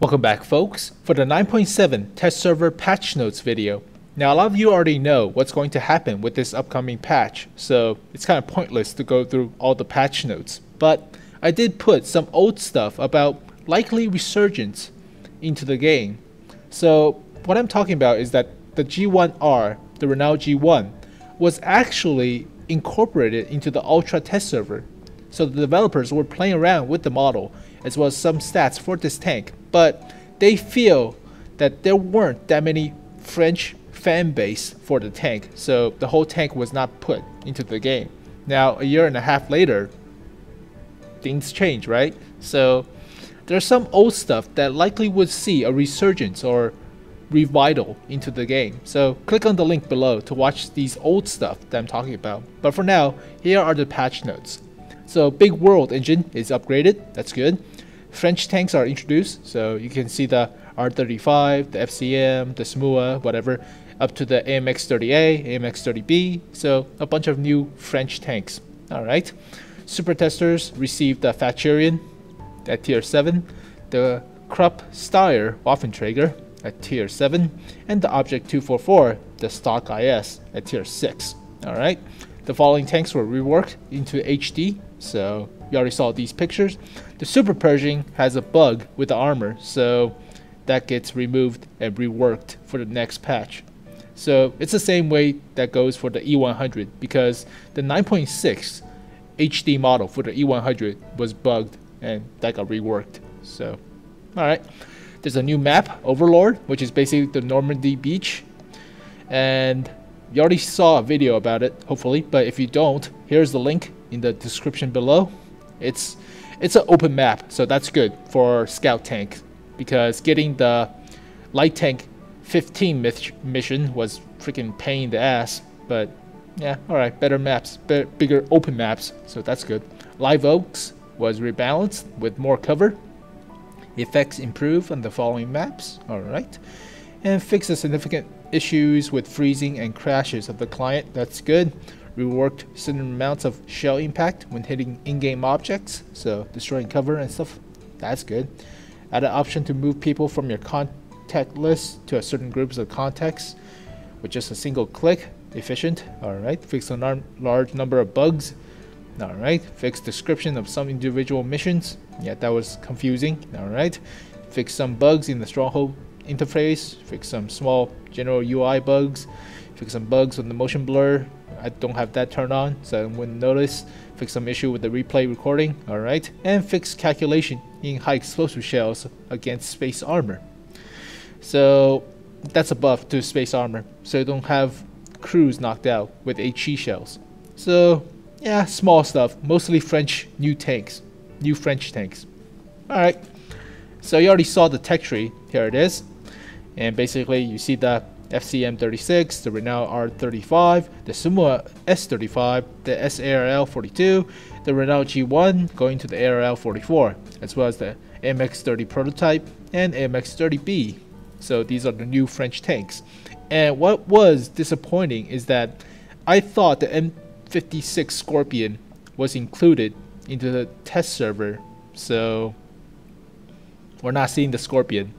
Welcome back, folks, for the 9.7 test server patch notes video. Now, a lot of you already know what's going to happen with this upcoming patch, so it's kind of pointless to go through all the patch notes. But I did put some old stuff about likely resurgence into the game. So what I'm talking about is that the G1R, the renowned G1, was actually incorporated into the Ultra test server. So the developers were playing around with the model as well as some stats for this tank, but they feel that there weren't that many French fan base for the tank, so the whole tank was not put into the game. Now, a year and a half later, things change, right? So there's some old stuff that likely would see a resurgence or revital into the game. So click on the link below to watch these old stuff that I'm talking about. But for now, here are the patch notes. So Big World engine is upgraded, that's good. French tanks are introduced, so you can see the R35, the FCM, the SMUA, whatever, up to the AMX-30A, AMX-30B, so a bunch of new French tanks. Alright, Super Testers received the Fatcherian at tier 7, the Krupp Steyr Waffenträger at tier 7, and the Object 244, the Stock IS, at tier 6. Alright, the following tanks were reworked into HD, so you already saw these pictures. The Super Pershing has a bug with the armor, so that gets removed and reworked for the next patch. So it's the same way that goes for the E100, because the 9.6 HD model for the E100 was bugged and that got reworked. So, alright. There's a new map, Overlord, which is basically the Normandy beach. And you already saw a video about it, hopefully, but if you don't, here's the link in the description below. It's an open map, so that's good for scout tank, because getting the light tank 15 mission was freaking pain in the ass. But yeah, alright, better maps, bigger open maps, so that's good. Live Oaks was rebalanced with more cover. Effects improved on the following maps, alright. And fix the significant issues with freezing and crashes of the client, that's good. Reworked certain amounts of shell impact when hitting in-game objects, so destroying cover and stuff, that's good. Add an option to move people from your contact list to a certain groups of contacts with just a single click, efficient, alright. Fix a large number of bugs, alright. Fix description of some individual missions, yeah, that was confusing, alright. Fix some bugs in the Stronghold interface, fix some small general UI bugs, fix some bugs on the motion blur. I don't have that turned on, so I wouldn't notice. Fix some issue with the replay recording, alright. And fix calculation in high explosive shells against space armor. So that's a buff to space armor, so you don't have crews knocked out with HE shells. So yeah, small stuff, mostly French new French tanks. Alright, so you already saw the tech tree, here it is. And basically you see the FCM36, the Renault R35, the SMUA S35, the SARL42, the Renault G1 going to the ARL44, as well as the AMX-30 prototype and AMX-30B. So these are the new French tanks. And what was disappointing is that I thought the M56 Scorpion was included into the test server, so we're not seeing the Scorpion,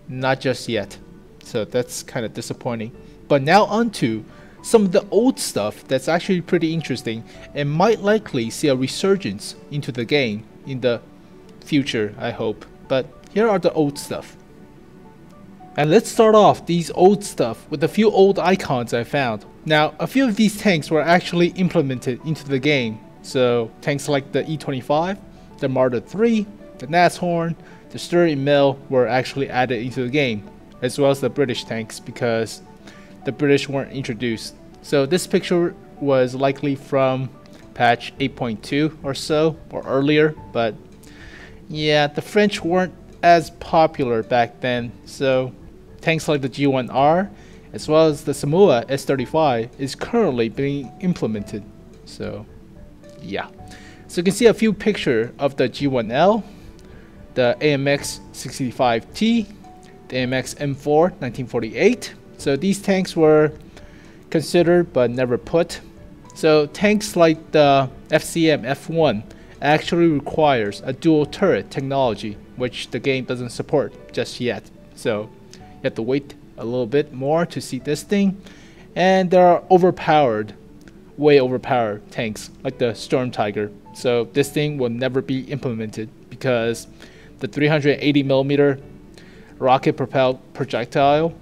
not just yet. So that's kind of disappointing. But now onto some of the old stuff that's actually pretty interesting and might likely see a resurgence into the game in the future, I hope. But here are the old stuff. And let's start off these old stuff with a few old icons I found. Now, a few of these tanks were actually implemented into the game. So tanks like the E25, the Marder 3, the Nashorn, the Sturdy Mill were actually added into the game, as well as the British tanks, because the British weren't introduced. So this picture was likely from patch 8.2 or so, or earlier, but yeah, the French weren't as popular back then, so tanks like the G1R, as well as the SMUA S35 is currently being implemented. So yeah, so you can see a few pictures of the G1L, the AMX-65T, the AMX M4 1948. So these tanks were considered but never put. So tanks like the FCM F1 actually requires a dual turret technology, which the game doesn't support just yet. So you have to wait a little bit more to see this thing. And there are overpowered, way overpowered tanks like the Storm Tiger. So this thing will never be implemented because the 380mm rocket propelled projectile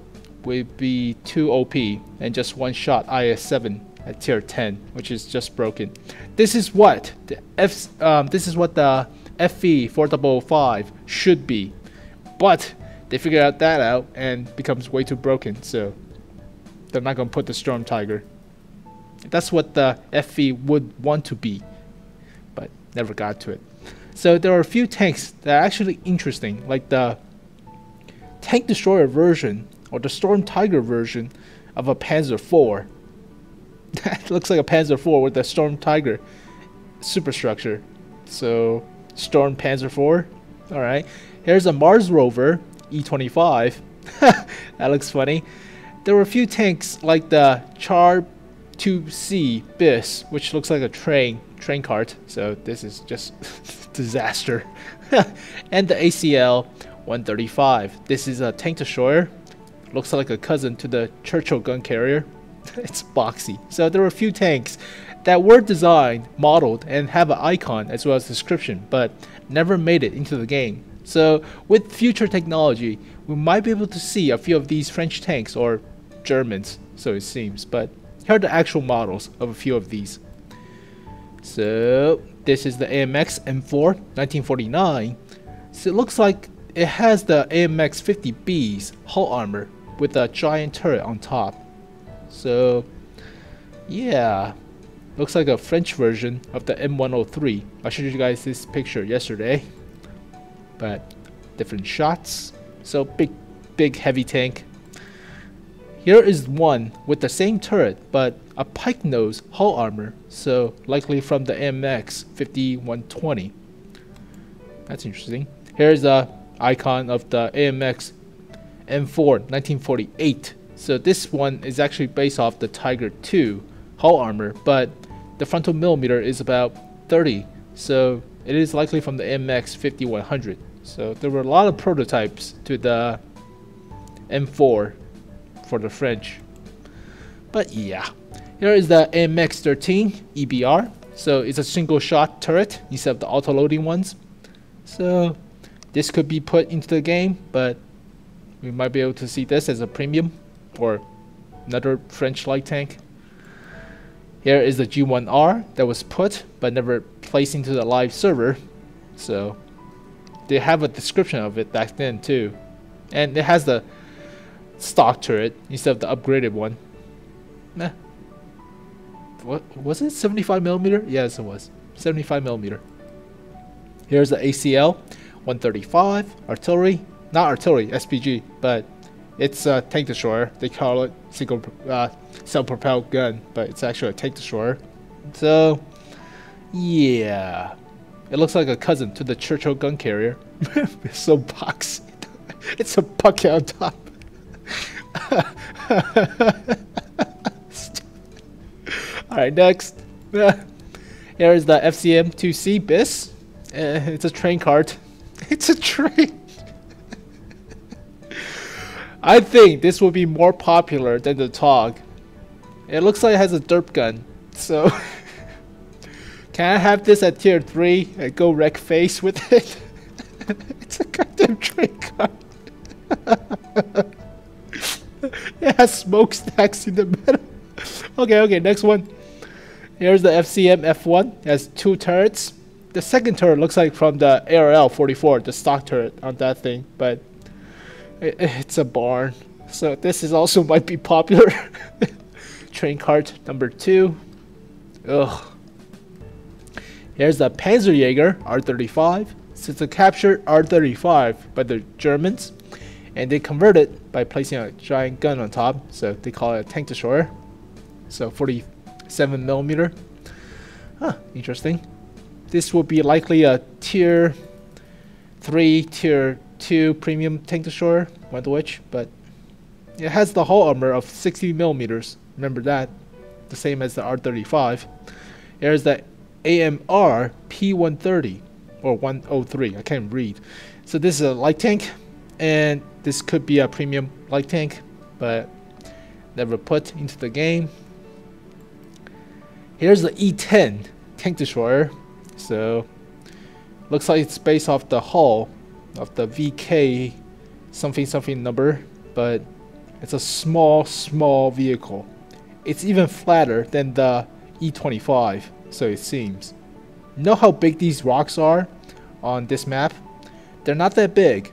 would be too OP and just one shot IS-7 at tier 10, which is just broken. This is what the FE 4005 should be, but they figured out that out and becomes way too broken, so they're not gonna put the Storm Tiger. That's what the FE would want to be, but never got to it. So there are a few tanks that are actually interesting, like the Tank Destroyer version or the Storm Tiger version of a Panzer IV. That looks like a Panzer IV with the Storm Tiger superstructure. So Storm Panzer IV. Alright. Here's a Mars rover E25. That looks funny. There were a few tanks like the Char 2C BIS, which looks like a train cart. So this is just disaster. And the ACL 135. This is a tank destroyer. Looks like a cousin to the Churchill gun carrier. It's boxy. So there were a few tanks that were designed, modeled, and have an icon as well as description, but never made it into the game. So with future technology, we might be able to see a few of these French tanks, or Germans, so it seems. But here are the actual models of a few of these. So this is the AMX M4 1949. So it looks like it has the AMX 50B's hull armor with a giant turret on top. So yeah, looks like a French version of the M103. I showed you guys this picture yesterday, but different shots. So big heavy tank. Here is one with the same turret but a pike nose hull armor, so likely from the AMX 5120. That's interesting. Here's a icon of the AMX M4 1948. So this one is actually based off the Tiger II hull armor, but the frontal millimeter is about 30, so it is likely from the MX 5100. So there were a lot of prototypes to the M4 for the French. But yeah, here is the MX 13 EBR. So it's a single shot turret instead of the auto loading ones. So this could be put into the game, but we might be able to see this as a premium or another French light tank. Here is the G1R that was put but never placed into the live server. So they have a description of it back then too. And it has the stock turret instead of the upgraded one. Nah. What was it? 75mm? Yes, it was. 75mm. Here's the ACL 135 artillery. Not artillery, SPG, but it's a tank destroyer. They call it single self-propelled gun, but it's actually a tank destroyer. So yeah, it looks like a cousin to the Churchill gun carrier. It's so boxy. It's a bucket on top. Alright, next. Here is the FCM 2C BIS. It's a train cart. It's a train. I think this will be more popular than the TOG. It looks like it has a derp gun. So can I have this at tier 3 and go wreck face with it? It's a goddamn train cart. It has smokestacks in the middle. Okay, next one. Here's the FCM F1. It has 2 turrets. The second turret looks like from the ARL 44, the stock turret on that thing, but it's a barn. So this is also might be popular. Train cart number 2. Ugh. Here's the Panzerjäger R35. So it's a captured R35 by the Germans, and they convert it by placing a giant gun on top, so they call it a tank destroyer. So 47mm. Huh, interesting. This will be likely a tier 3, tier 2 premium tank destroyer, one of which, but it has the hull armor of 60mm. Remember that, the same as the R35. Here's the AMR P130 or 103. I can't read. So this is a light tank, and this could be a premium light tank, but never put into the game. Here's the E10 tank destroyer. So looks like it's based off the hull of the VK something number, but it's a small vehicle. It's even flatter than the E25, so it seems. Know how big these rocks are on this map? They're not that big,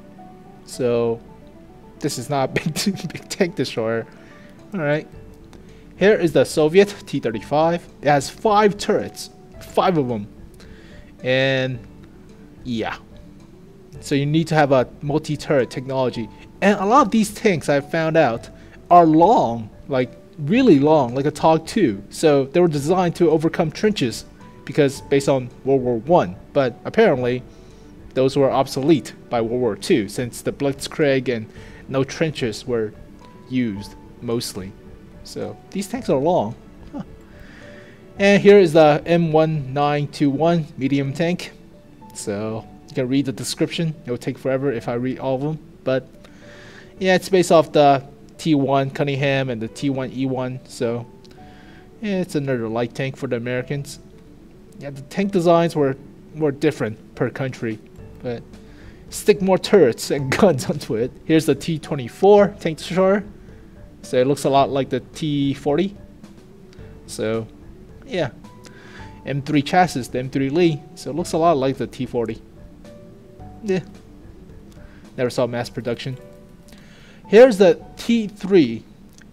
so this is not a big tank destroyer. Alright, here is the Soviet T-35. It has 5 turrets, 5 of them, and yeah, so you need to have a multi-turret technology. And a lot of these tanks, I found out, are long, like really long, like a TOG 2. So they were designed to overcome trenches, because based on World War I. But apparently, those were obsolete by World War II, since the Blitzkrieg and no trenches were used mostly. So these tanks are long. Huh. And here is the M1921 medium tank. So you can read the description. It will take forever if I read all of them, but yeah, it's based off the T1 Cunningham and the T1E1. So yeah, it's another light tank for the Americans. Yeah, the tank designs were different per country, but stick more turrets and guns onto it. Here's the T24 tank destroyer. So it looks a lot like the T40. So yeah, M3 chassis, the M3 Lee. So it looks a lot like the T40. Yeah, never saw mass production. Here's the T3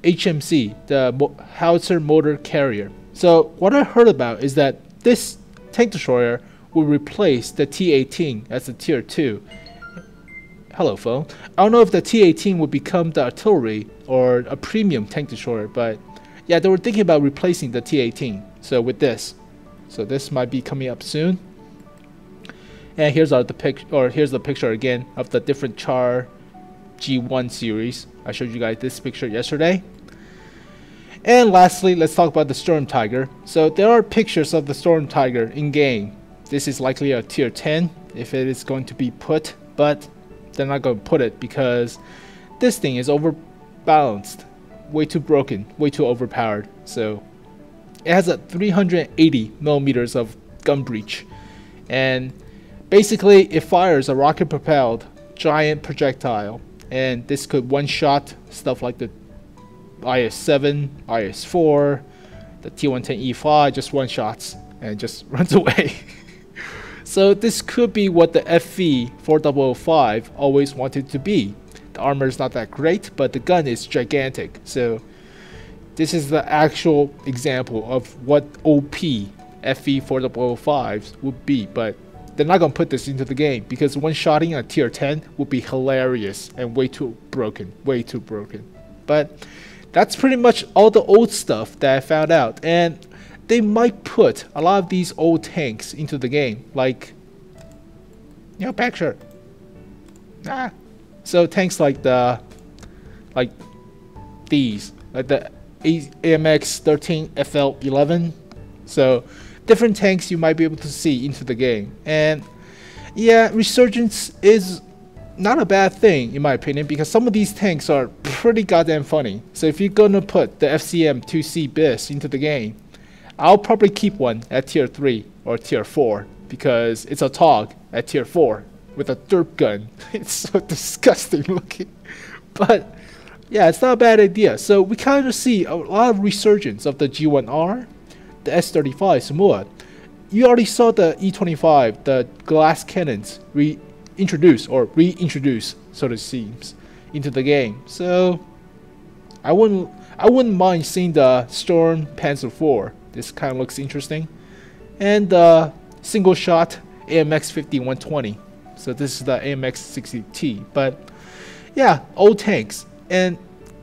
HMC, the howitzer motor carrier. So what I heard about is that this tank destroyer will replace the T-18 as a tier 2. Hello phone. I don't know if the T-18 would become the artillery or a premium tank destroyer, but yeah, they were thinking about replacing the T-18. So with this, so this might be coming up soon. And here's the picture again of the different Char G1 series. I showed you guys this picture yesterday. And lastly, let's talk about the Storm Tiger. So there are pictures of the Storm Tiger in game. This is likely a tier 10 if it is going to be put, but they're not going to put it because this thing is overbalanced, way too broken, way too overpowered. So it has a 380 millimeters of gun breach, and basically it fires a rocket propelled giant projectile, and this could one-shot stuff like the IS-7, IS-4, the T-110E5, just one-shots and just runs away. So this could be what the FV-4005 always wanted to be. The armor is not that great, but the gun is gigantic. So this is the actual example of what OP FV-4005s would be, but they're not going to put this into the game because one-shotting a tier 10 would be hilarious and way too broken, way too broken. But that's pretty much all the old stuff that I found out, and they might put a lot of these old tanks into the game, like, you know, picture. So tanks like these, like the AMX 13 FL11. So different tanks you might be able to see into the game, and yeah, Resurgence is not a bad thing in my opinion because some of these tanks are pretty goddamn funny. So if you're gonna put the FCM 2C BIS into the game, I'll probably keep one at tier 3 or tier 4 because it's a TOG at tier 4 with a derp gun. It's so disgusting looking, but yeah, it's not a bad idea. So we kind of see a lot of resurgence of the G1R, the S35 Samoa. You already saw the E25, the glass cannons reintroduced, so it seems, into the game. So I wouldn't mind seeing the Storm Panzer IV. This kind of looks interesting, and the single shot AMX 5120. So this is the AMX 60T. But yeah, old tanks, and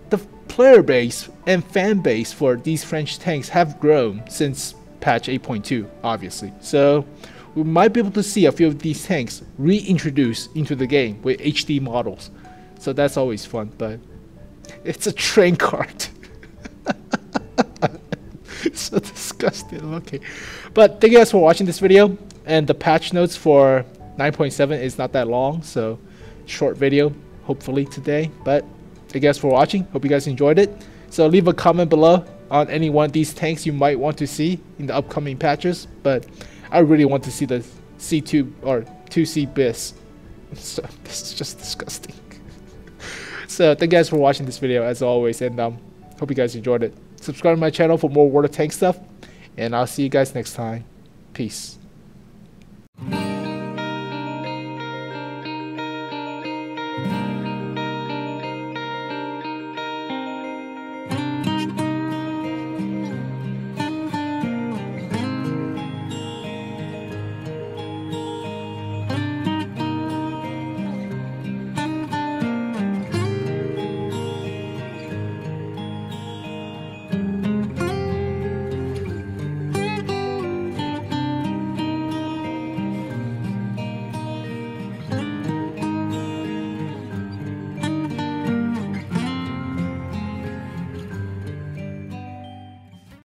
the player base and fan base for these French tanks have grown since patch 8.2, obviously. So we might be able to see a few of these tanks reintroduced into the game with HD models. So that's always fun, but it's a train cart. So disgusting. disgusting looking. But thank you guys for watching this video. And the patch notes for 9.7 is not that long, so short video hopefully today. But thank you guys for watching. Hope you guys enjoyed it. So leave a comment below on any one of these tanks you might want to see in the upcoming patches. But I really want to see the C2 or 2C BIS. So this is just disgusting. So thank you guys for watching this video as always, and hope you guys enjoyed it. Subscribe to my channel for more World of Tanks stuff, and I'll see you guys next time. Peace.